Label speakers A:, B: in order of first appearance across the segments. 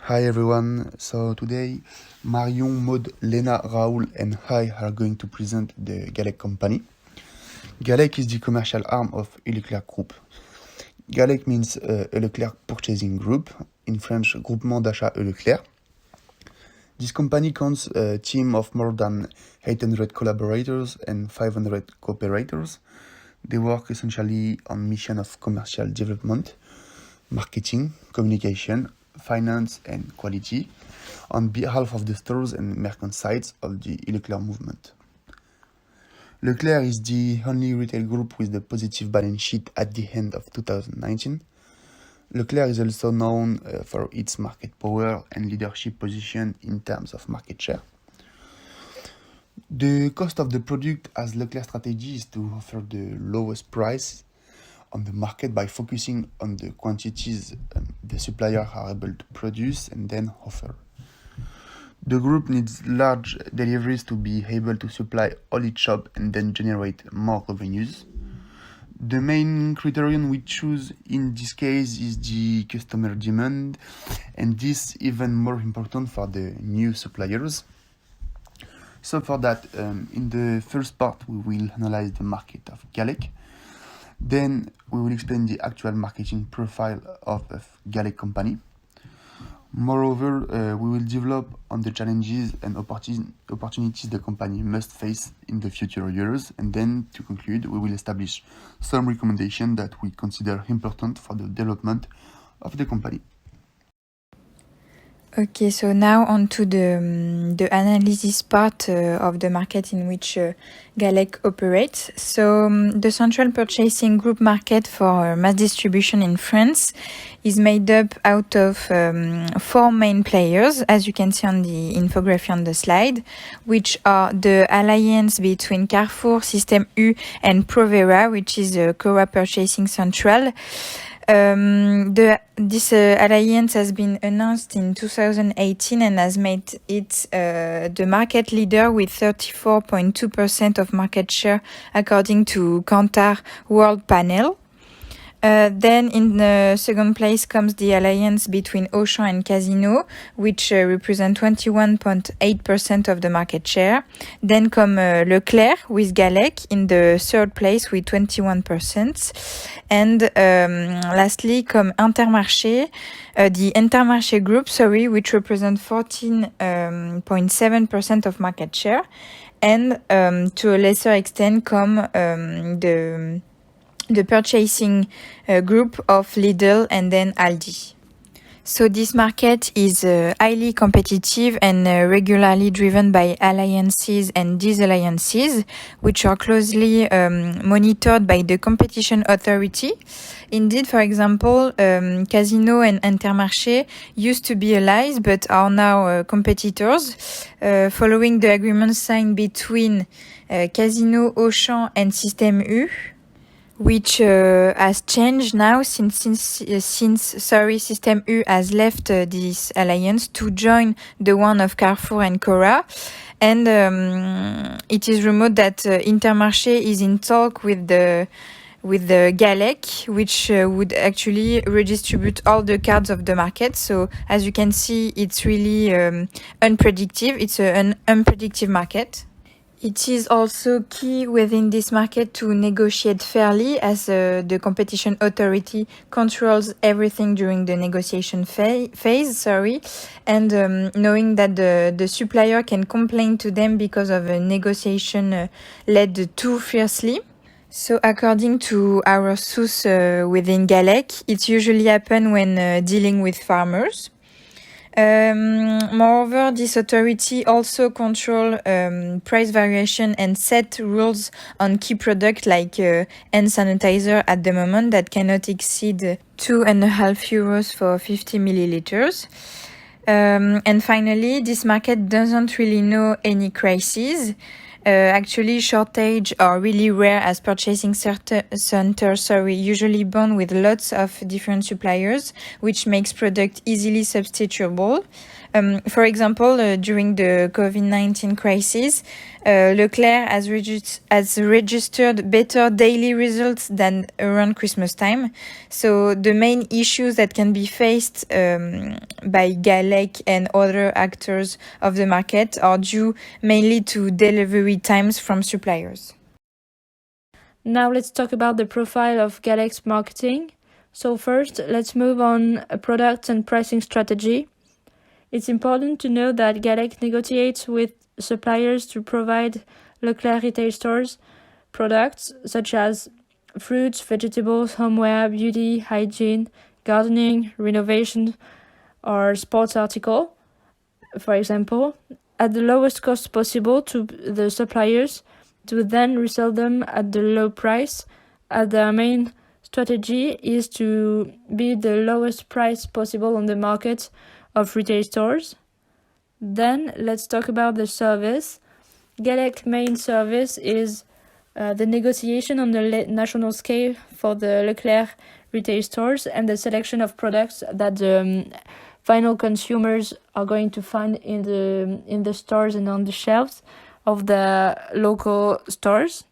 A: Hi everyone, so today Marion, Maud, Lena, Raoul and I are going to present the GALEC company. GALEC is the commercial arm of Leclerc Group. GALEC means Leclerc Purchasing Group, in French Groupement d'Achats Leclerc. This company counts a team of more than 800 collaborators and 500 cooperators. They work essentially on mission of commercial development, marketing, communication, finance and quality on behalf of the stores and merchant sites of the Leclerc movement. Leclerc is the only retail group with a positive balance sheet at the end of 2019. Leclerc is also known for its market power and leadership position in terms of market share. The cost of the product as Leclerc strategy is to offer the lowest price on the market by focusing on the quantities the suppliers are able to produce and then offer. The group needs large deliveries to be able to supply all its shops and then generate more revenues. The main criterion we choose in this case is the customer demand, and this even more important for the new suppliers. So for that, in the first part we will analyze the market of GALEC. Then we will explain the actual marketing profile of the GALEC company. Moreover, we will develop on the challenges and opportunities the company must face in the future years. And then to conclude, we will establish some recommendations that we consider important for the development of the company.
B: Okay, so now on to the analysis part of the market in which GALEC operates. So the central purchasing group market for mass distribution in France is made up out of 4 main players, as you can see on the infography on the slide, which are the alliance between Carrefour, Système U and Provera, which is a Cora purchasing central. This alliance has been announced in 2018 and has made it the market leader with 34.2% of market share according to Kantar World Panel. Then in the second place comes the alliance between Auchan and Casino, which represent 21.8% of the market share. Then come Leclerc with GALEC in the third place with 21%. And lastly come Intermarché, the Intermarché group, which represent 14.7% of market share. And to a lesser extent come the purchasing group of Lidl and then Aldi. So this market is highly competitive and regularly driven by alliances and disalliances, which are closely monitored by the competition authority. Indeed, for example, Casino and Intermarché used to be allies but are now competitors, following the agreement signed between Casino, Auchan and Système U, which has changed now since Système U has left this alliance to join the one of Carrefour and Cora. And it is rumored that Intermarché is in talk with the GALEC, which would actually redistribute all the cards of the market. So as you can see, it's really unpredictable. It's an unpredictable market. It is also key within this market to negotiate fairly, as the competition authority controls everything during the negotiation phase, and knowing that the supplier can complain to them because of a negotiation led too fiercely. So according to our source within GALEC, it usually happens when dealing with farmers. Moreover, this authority also control price variation and set rules on key products like hand sanitizer at the moment that cannot exceed 2.5 euros for 50 milliliters. And finally, this market doesn't really know any crisis. Actually, shortage are really rare as purchasing centers usually bond with lots of different suppliers, which makes product easily substitutable. For example, during the COVID-19 crisis, Leclerc has registered better daily results than around Christmas time. So the main issues that can be faced by GALEC and other actors of the market are due mainly to delivery times from suppliers.
C: Now let's talk about the profile of GALEC's marketing. So first, let's move on product and pricing strategy. It's important to know that GALEC negotiates with suppliers to provide Leclerc retail stores products such as fruits, vegetables, homeware, beauty, hygiene, gardening, renovation, or sports article, for example, at the lowest cost possible to the suppliers to then resell them at the low price. Their main strategy is to be the lowest price possible on the market of retail stores. Then let's talk about the service. GALEC main service is the negotiation on the national scale for the Leclerc retail stores and the selection of products that the final consumers are going to find in the stores and on the shelves of the local stores.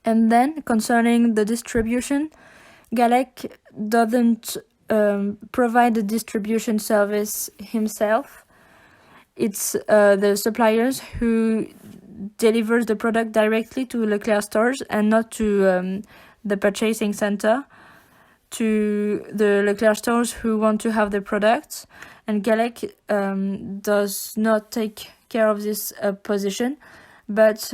C: And then concerning the distribution, GALEC doesn't provide the distribution service himself. It's the suppliers who delivers the product directly to Leclerc stores and not to the purchasing center, to the Leclerc stores who want to have the products. And GALEC does not take care of this position, but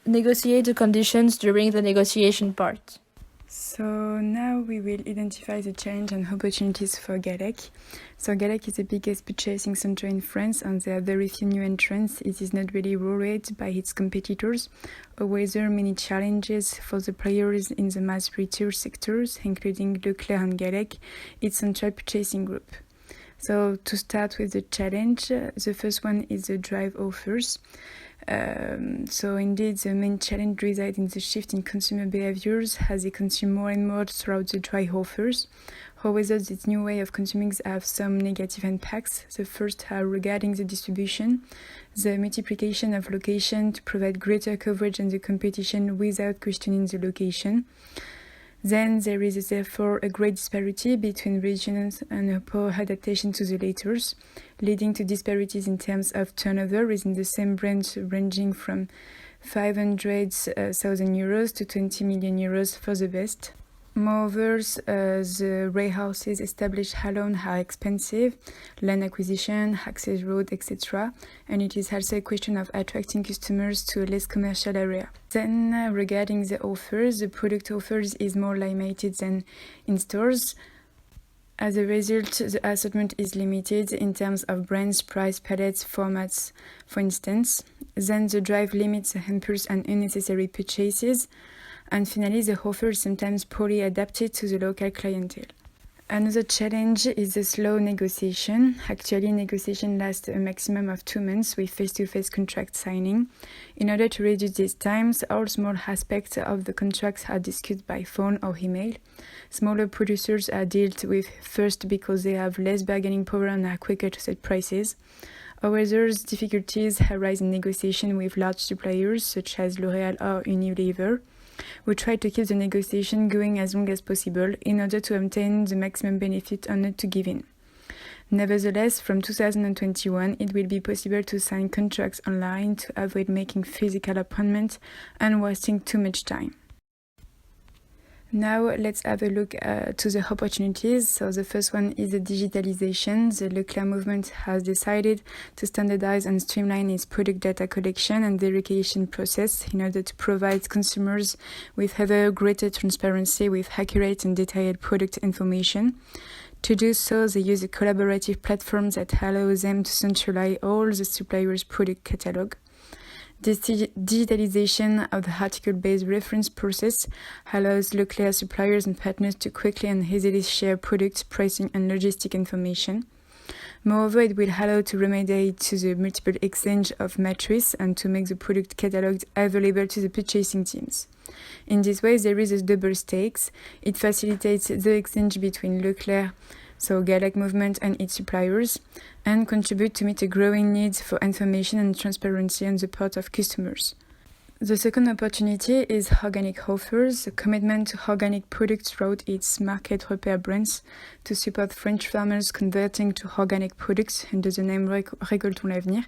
C: negotiate the conditions during the negotiation part.
D: So now we will identify the challenge and opportunities for GALEC. So GALEC is the biggest purchasing center in France and there are very few new entrants. It is not really worried by its competitors. However, many challenges for the players in the mass retail sectors, including Leclerc and GALEC, its central purchasing group. So to start with the challenge, the first one is the drive offers. So indeed, the main challenge resides in the shift in consumer behaviors as they consume more and more throughout the dry offers. However, this new way of consuming have some negative impacts. The first are regarding the distribution, the multiplication of location to provide greater coverage on the competition without questioning the location. Then there is therefore a great disparity between regions and a poor adaptation to the laters, leading to disparities in terms of turnover within the same brand ranging from 500,000 euros to 20 million euros for the best. Moreover, the warehouses established alone are expensive, land acquisition, access road, etc. And it is also a question of attracting customers to a less commercial area. Then regarding the offers, the product offers is more limited than in stores. As a result, the assortment is limited in terms of brands, price, palettes, formats, for instance. Then the drive limits impulse and unnecessary purchases. And finally, the offer is sometimes poorly adapted to the local clientele. Another challenge is the slow negotiation. Actually, negotiation lasts a maximum of 2 months with face-to-face contract signing. In order to reduce these times, all small aspects of the contracts are discussed by phone or email. Smaller producers are dealt with first because they have less bargaining power and are quicker to set prices. However, difficulties arise in negotiation with large suppliers such as L'Oréal or Unilever. We try to keep the negotiation going as long as possible in order to obtain the maximum benefit and not to give in. Nevertheless, from 2021, it will be possible to sign contracts online to avoid making physical appointments and wasting too much time. Now let's have a look to the opportunities. So the first one is the digitalization. The Leclerc movement has decided to standardize and streamline its product data collection and verification process in order to provide consumers with ever greater transparency with accurate and detailed product information. To do so, they use a collaborative platform that allows them to centralize all the suppliers' product catalog. This digitalization of the article-based reference process allows Leclerc suppliers and partners to quickly and easily share products, pricing, and logistic information. Moreover, it will allow to remedy to the multiple exchange of matrices and to make the product catalog available to the purchasing teams. In this way, there is a double stakes. It facilitates the exchange between Leclerc, so GALEC movement and its suppliers, and contribute to meet a growing need for information and transparency on the part of customers. The second opportunity is organic offers, a commitment to organic products throughout its market repair brands to support French farmers converting to organic products under the name Récoltons l'Avenir.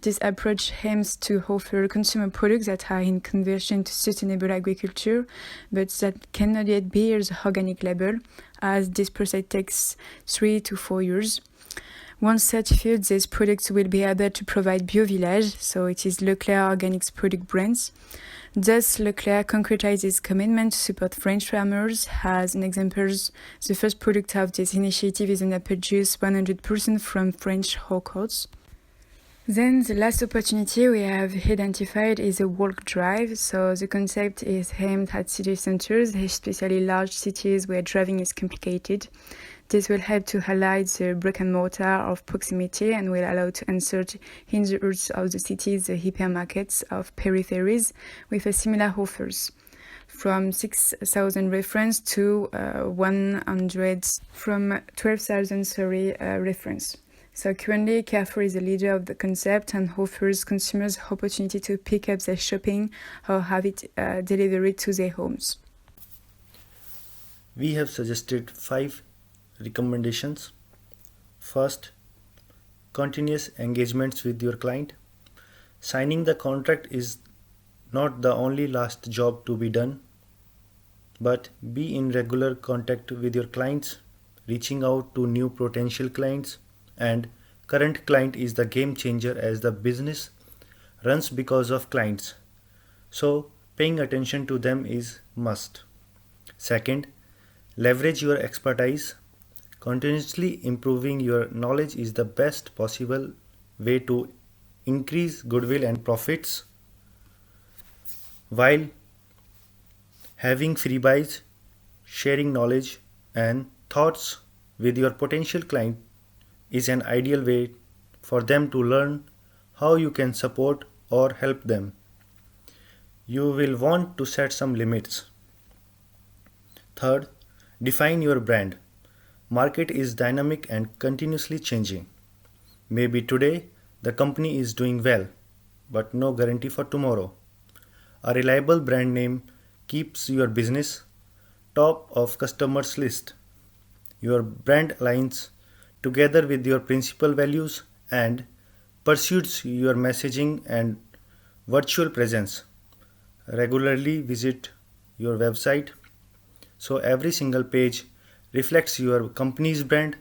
D: This approach aims to offer consumer products that are in conversion to sustainable agriculture, but that cannot yet bear the organic label, as this process takes 3 to 4 years. Once certified, these products will be able to provide BioVillage, so it is Leclerc Organics product brands. Thus, Leclerc concretizes commitment to support French farmers. As an example, the first product of this initiative is an apple juice 100% from French orchards. Then the last opportunity we have identified is a walk drive. So the concept is aimed at city centers, especially large cities where driving is complicated. This will help to highlight the brick and mortar of proximity and will allow to insert in the roots of the cities the hypermarkets of peripheries with a similar offers. From 6,000 reference to 12,000 reference. So currently, Carrefour is the leader of the concept and offers consumers opportunity to pick up their shopping or have it delivered to their homes.
E: We have suggested 5 recommendations. First, continuous engagements with your client. Signing the contract is not the only last job to be done, but be in regular contact with your clients, reaching out to new potential clients, and current client is the game changer as the business runs because of clients. So paying attention to them is must. Second, leverage your expertise. Continuously improving your knowledge is the best possible way to increase goodwill and profits. While having free buys, sharing knowledge and thoughts with your potential client is an ideal way for them to learn how you can support or help them. You will want to set some limits. Third, define your brand. Market is dynamic and continuously changing. Maybe today the company is doing well, but no guarantee for tomorrow. A reliable brand name keeps your business top of customers' list. Your brand aligns together with your principal values and pursues your messaging and virtual presence. Regularly visit your website so every single page reflects your company's brand.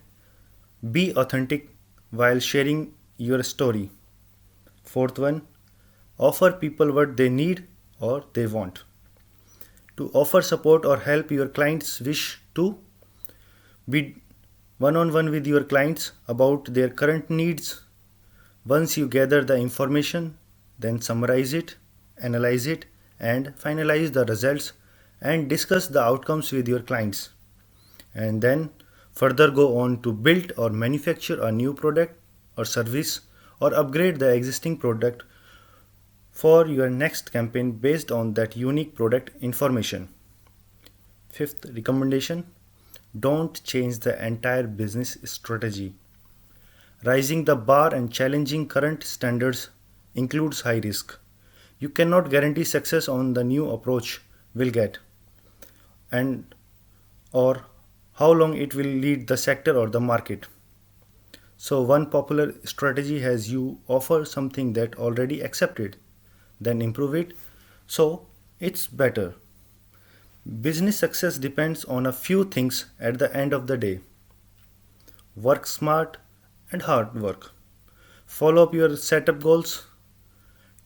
E: Be authentic while sharing your story. Fourth one, offer people what they need or they want. To offer support or help your clients wish to be one-on-one with your clients about their current needs. Once you gather the information, then summarize it, analyze it, and finalize the results and discuss the outcomes with your clients. And then further go on to build or manufacture a new product or service or upgrade the existing product for your next campaign based on that unique product information. Fifth recommendation, don't change the entire business strategy. Rising the bar and challenging current standards includes high risk. You cannot guarantee success on the new approach will get and or how long it will lead the sector or the market. So one popular strategy has you offer something that already accepted, then improve it so it's better. Business success depends on a few things at the end of the day. Work smart and hard work. Follow up your setup goals.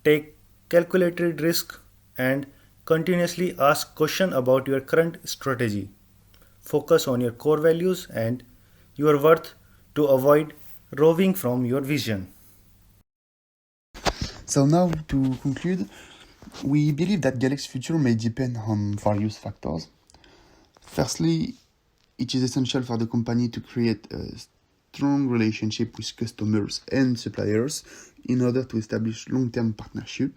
E: Take calculated risk and continuously ask questions about your current strategy. Focus on your core values and your worth to avoid roving from your vision.
A: So now to conclude, we believe that GALEC's future may depend on various factors. Firstly, it is essential for the company to create a strong relationship with customers and suppliers in order to establish long-term partnership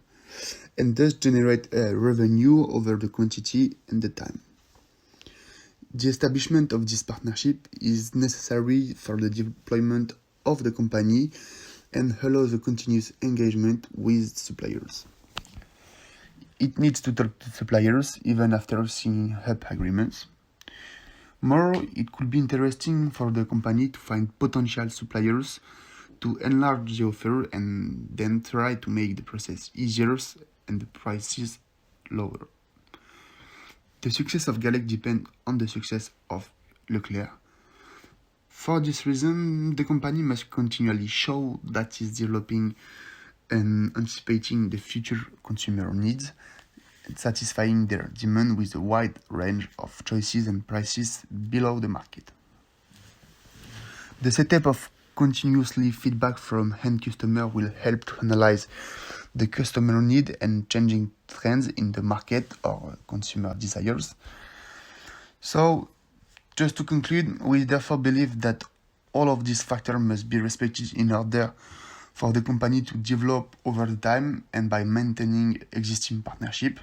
A: and thus generate revenue over the quantity and the time. The establishment of this partnership is necessary for the deployment of the company and allows a continuous engagement with suppliers. It needs to talk to suppliers even after signing up agreements. More, it could be interesting for the company to find potential suppliers to enlarge the offer and then try to make the process easier and the prices lower. The success of GALEC depends on the success of Leclerc. For this reason, the company must continually show that it's developing and anticipating the future consumer needs and satisfying their demand with a wide range of choices and prices below the market. The setup of continuously feedback from end customer will help to analyze the customer need and changing trends in the market or consumer desires. So, just to conclude, we therefore believe that all of these factors must be respected in order for the company to develop over the time, and by maintaining existing partnership,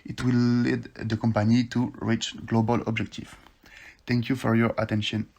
A: it will lead the company to reach global objective. Thank you for your attention.